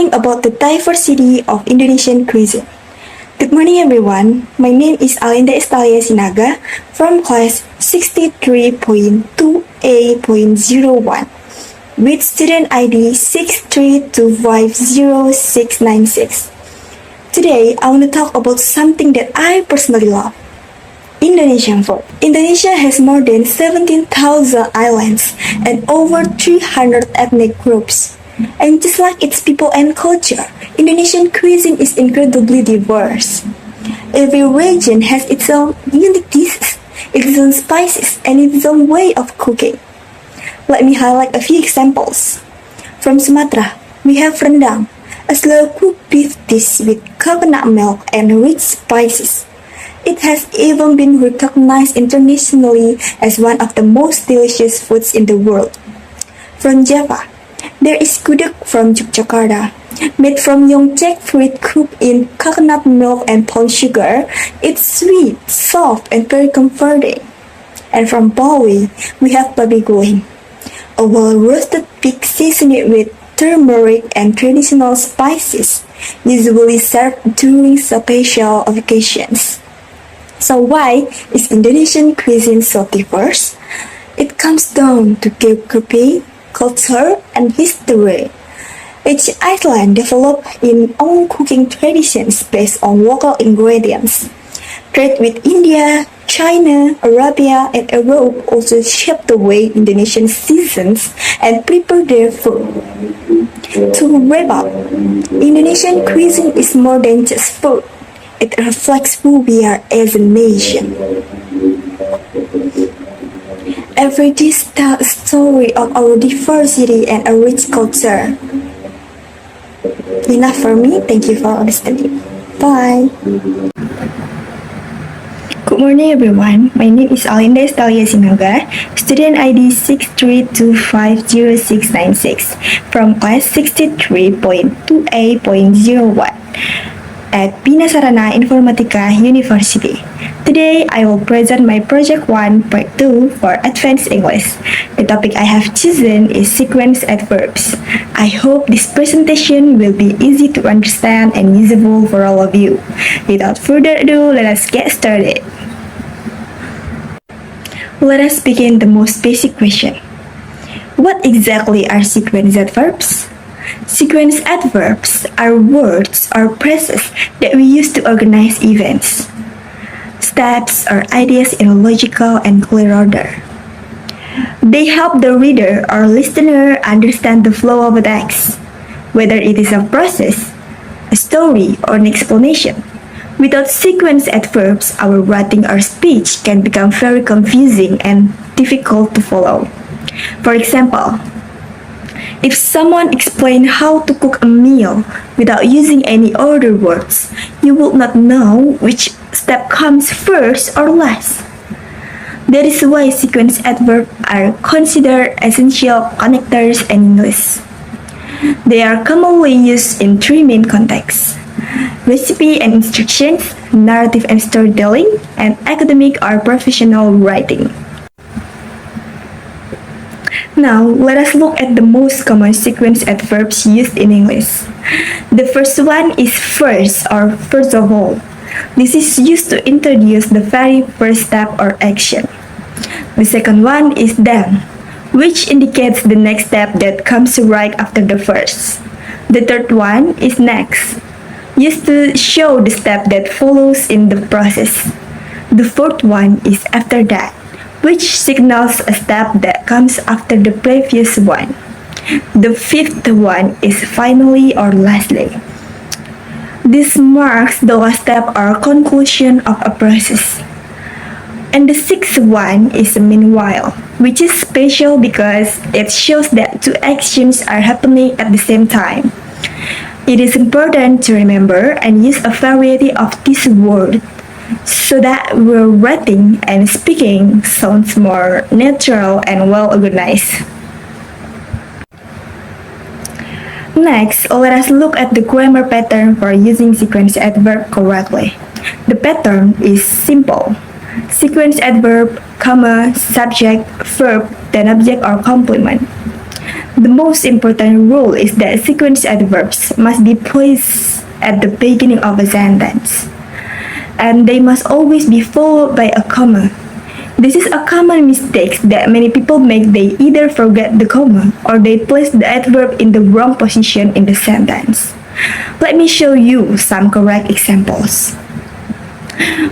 learning about the diversity of Indonesian cuisine. Good morning everyone, my name is Alinda Estalia Sinaga from class 63.2A.01 with student ID 632509696. Today, I want to talk about something that I personally love. Indonesian food. Indonesia has more than 17,000 islands and over 300 ethnic groups. And just like its people and culture, Indonesian cuisine is incredibly diverse. Every region has its own unique dishes, its own spices, and its own way of cooking. Let me highlight a few examples. From Sumatra, we have rendang, a slow-cooked beef dish with coconut milk and rich spices. It has even been recognized internationally as one of the most delicious foods in the world. From Java, there is gudeg from Yogyakarta. Made from young jackfruit cooked in coconut milk and palm sugar, it's sweet, soft, and very comforting. And from Bali, we have babi goreng, a well-roasted pig seasoned with turmeric and traditional spices, usually served during special occasions. So why is Indonesian cuisine so diverse? It comes down to geography, culture, and history. Each island developed its own cooking traditions based on local ingredients. Trade with India, China, Arabia, and Europe also shaped the way Indonesians seasons and prepare their food. To wrap up, Indonesian cuisine is more than just food. It reflects who we are as a nation. Every dish tells a story of our diversity and a rich culture. Enough for me. Thank you for listening. Bye. Good morning everyone. My name is Alinda Estalia Sinaga, student ID 632509696 from class 63.2A.01 at Bina Sarana Informatika University. Today, I will present my Project 1 Part 2 for Advanced English. The topic I have chosen is sequence adverbs. I hope this presentation will be easy to understand and usable for all of you. Without further ado, let us get started. Let us begin the most basic question. What exactly are sequence adverbs? Sequence adverbs are words or phrases that we use to organize events, steps, or ideas in a logical and clear order. They help the reader or listener understand the flow of a text, whether it is a process, a story, or an explanation. Without sequence adverbs, our writing or speech can become very confusing and difficult to follow. For example, if someone explained how to cook a meal without using any other words, you would not know which step comes first or last. That is why sequence adverbs are considered essential connectors in English. They are commonly used in three main contexts: recipe and instructions, narrative and storytelling, and academic or professional writing. Now, let us look at the most common sequence adverbs used in English. The first one is first or first of all. This is used to introduce the very first step or action. The second one is then, which indicates the next step that comes right after the first. The third one is next, used to show the step that follows in the process. The fourth one is after that, which signals a step that comes after the previous one. The fifth one is finally or lastly. This marks the last step or conclusion of a process. And the sixth one is meanwhile, which is special because it shows that two actions are happening at the same time. It is important to remember and use a variety of these words so that our writing and speaking sounds more natural and well organized. Next, let us look at the grammar pattern for using sequence adverb correctly. The pattern is simple. Sequence adverb, comma, subject, verb, then object or complement. The most important rule is that sequence adverbs must be placed at the beginning of a sentence, and they must always be followed by a comma. This is a common mistake that many people make. They either forget the comma or they place the adverb in the wrong position in the sentence. Let me show you some correct examples.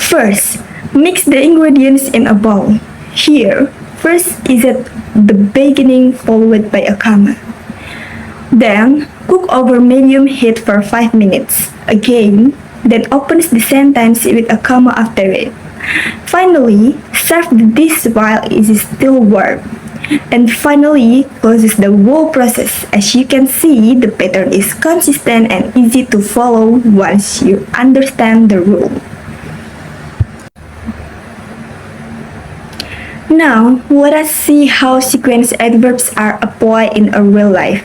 First, mix the ingredients in a bowl. Here, first is at the beginning followed by a comma. Then, cook over medium heat for 5 minutes. Again, then opens the sentence with a comma after it. Finally, serve the dish while it is still warm. And finally, closes the whole process. As you can see, the pattern is consistent and easy to follow once you understand the rule. Now, let us see how sequence adverbs are applied in a real life,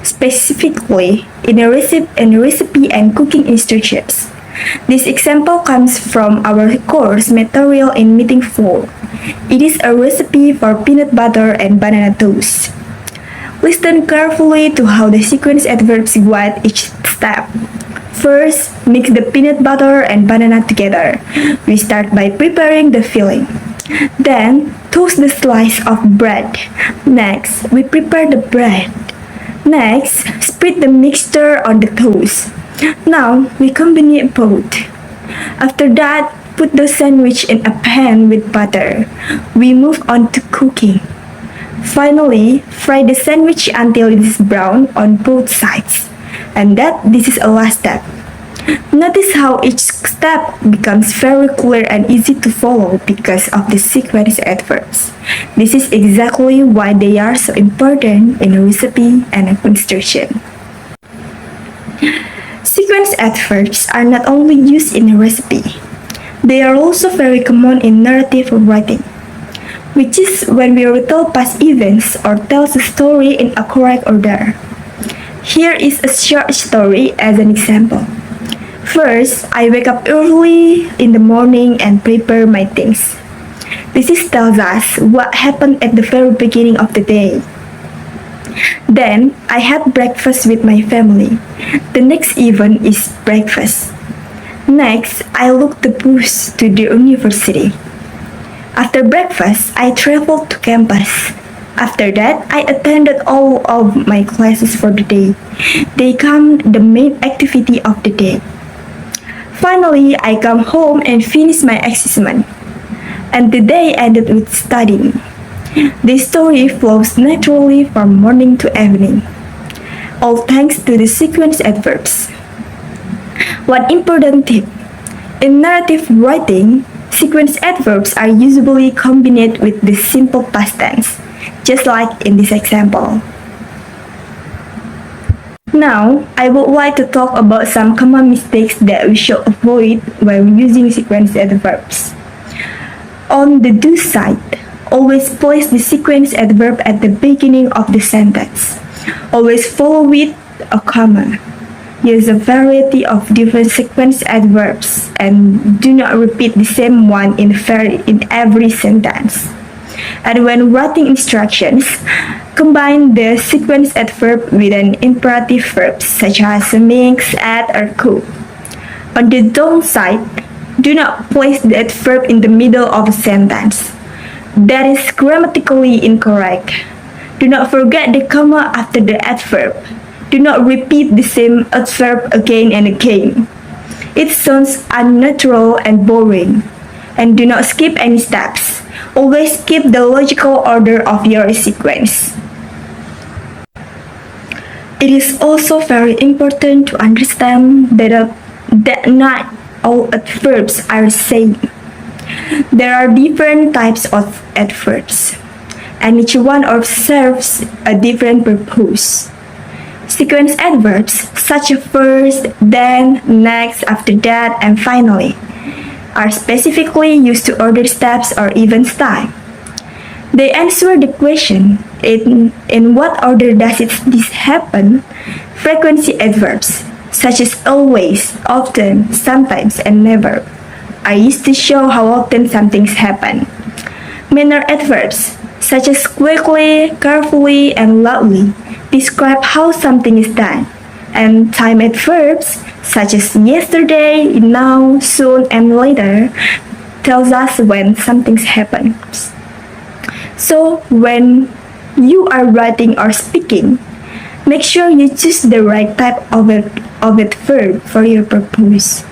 specifically in a recipe and cooking instructions. This example comes from our course material in Meeting 4. It is a recipe for peanut butter and banana toast. Listen carefully to how the sequence adverbs guide each step. First, mix the peanut butter and banana together. We start by preparing the filling. Then, toast the slice of bread. Next, we prepare the bread. Next, spread the mixture on the toast. Now, we combine both. After that, put the sandwich in a pan with butter. We move on to cooking. Finally, fry the sandwich until it is brown on both sides. And this is a last step. Notice how each step becomes very clear and easy to follow because of the sequence adverbs. This is exactly why they are so important in a recipe and a instruction. Sequence adverbs are not only used in a recipe, they are also very common in narrative writing, which is when we retell past events or tell a story in a correct order. Here is a short story as an example. First, I wake up early in the morning and prepare my things. This tells us what happened at the very beginning of the day. Then, I had breakfast with my family. The next event is breakfast. Next, I look the bus to the university. After breakfast, I traveled to campus. After that, I attended all of my classes for the day. They become the main activity of the day. Finally, I come home and finish my assessment. And the day ended with studying. The story flows naturally from morning to evening, all thanks to the sequence adverbs. One important tip: in narrative writing, sequence adverbs are usually combined with the simple past tense, just like in this example. Now, I would like to talk about some common mistakes that we should avoid when using sequence adverbs. On the do side, always place the sequence adverb at the beginning of the sentence. Always follow with a comma. Use a variety of different sequence adverbs and do not repeat the same one in every sentence. And when writing instructions, combine the sequence adverb with an imperative verb such as mix, add, or cook. On the don't side, do not place the adverb in the middle of a sentence. That is grammatically incorrect. Do not forget the comma after the adverb. Do not repeat the same adverb again and again. It sounds unnatural and boring. And do not skip any steps. Always keep the logical order of your sequence. It is also very important to understand that not all adverbs are the same. There are different types of adverbs, and each one serves a different purpose. Sequence adverbs such as first, then, next, after that, and finally are specifically used to order steps or events time. They answer the question, in what order does this happen? Frequency adverbs, such as always, often, sometimes, and never, are used to show how often some things happen. Manner adverbs, such as quickly, carefully, and loudly, describe how something is done. And time-made verbs, such as yesterday, now, soon, and later, tells us when something happens. So, when you are writing or speaking, make sure you choose the right type of it verb for your purpose.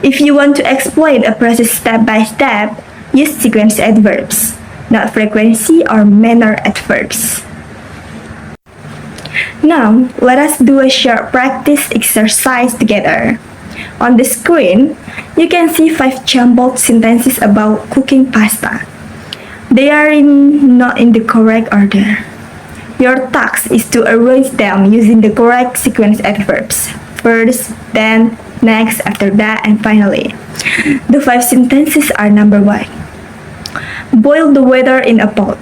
If you want to explain a process step by step, use sequence adverbs, not frequency or manner adverbs. Now, let us do a short practice exercise together. On the screen, you can see 5 jumbled sentences about cooking pasta. They are not in the correct order. Your task is to arrange them using the correct sequence adverbs. First, then, next, after that, and finally. The 5 sentences are: number 1, boil the water in a pot.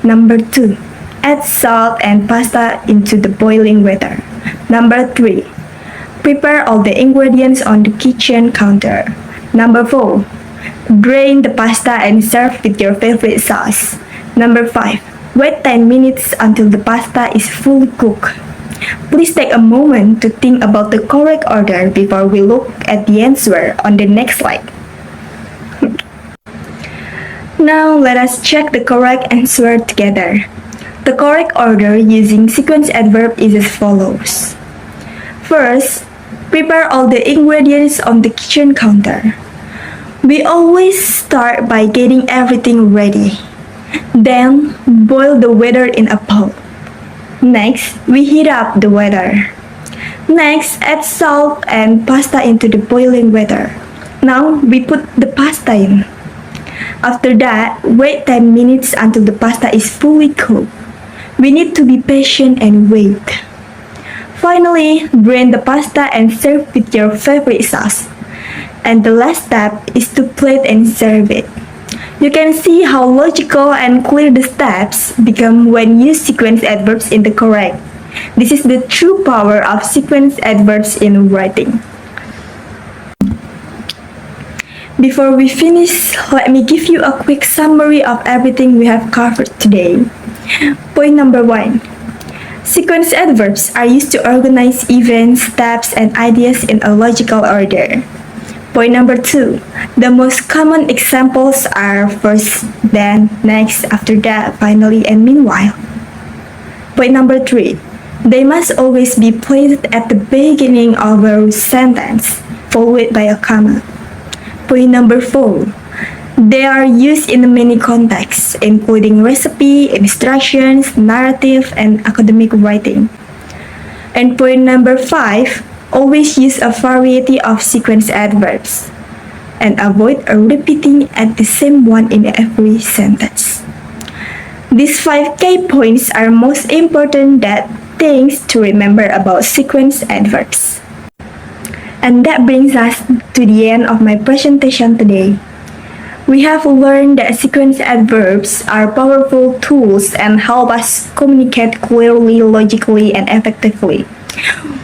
Number 2, add salt and pasta into the boiling water. Number 3, prepare all the ingredients on the kitchen counter. Number 4, drain the pasta and serve with your favorite sauce. Number 5, wait 10 minutes until the pasta is fully cooked. Please take a moment to think about the correct order before we look at the answer on the next slide. Now let us check the correct answer together. The correct order using sequence adverb is as follows. First, prepare all the ingredients on the kitchen counter. We always start by getting everything ready. Then, boil the water in a pot. Next, we heat up the water. Next, add salt and pasta into the boiling water. Now, we put the pasta in. After that, wait 10 minutes until the pasta is fully cooked. We need to be patient and wait. Finally, drain the pasta and serve with your favorite sauce. And the last step is to plate and serve it. You can see how logical and clear the steps become when you sequence adverbs in the correct. This is the true power of sequence adverbs in writing. Before we finish, let me give you a quick summary of everything we have covered today. Point number 1. Sequence adverbs are used to organize events, steps, and ideas in a logical order. Point number 2. The most common examples are first, then, next, after that, finally, and meanwhile. Point number 3. They must always be placed at the beginning of a sentence, followed by a comma. Point number 4. They are used in many contexts, including recipe, instructions, narrative, and academic writing. And point number 5. Always use a variety of sequence adverbs and avoid repeating at the same one in every sentence. These 5 key points are most important things to remember about sequence adverbs. And that brings us to the end of my presentation today. We have learned that sequence adverbs are powerful tools and help us communicate clearly, logically, and effectively.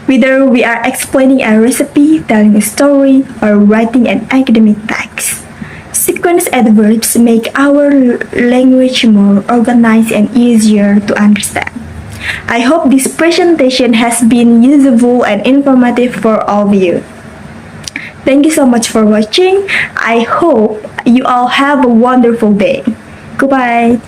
Whether we are explaining a recipe, telling a story, or writing an academic text, sequence adverbs make our language more organized and easier to understand. I hope this presentation has been useful and informative for all of you. Thank you so much for watching. I hope you all have a wonderful day. Goodbye.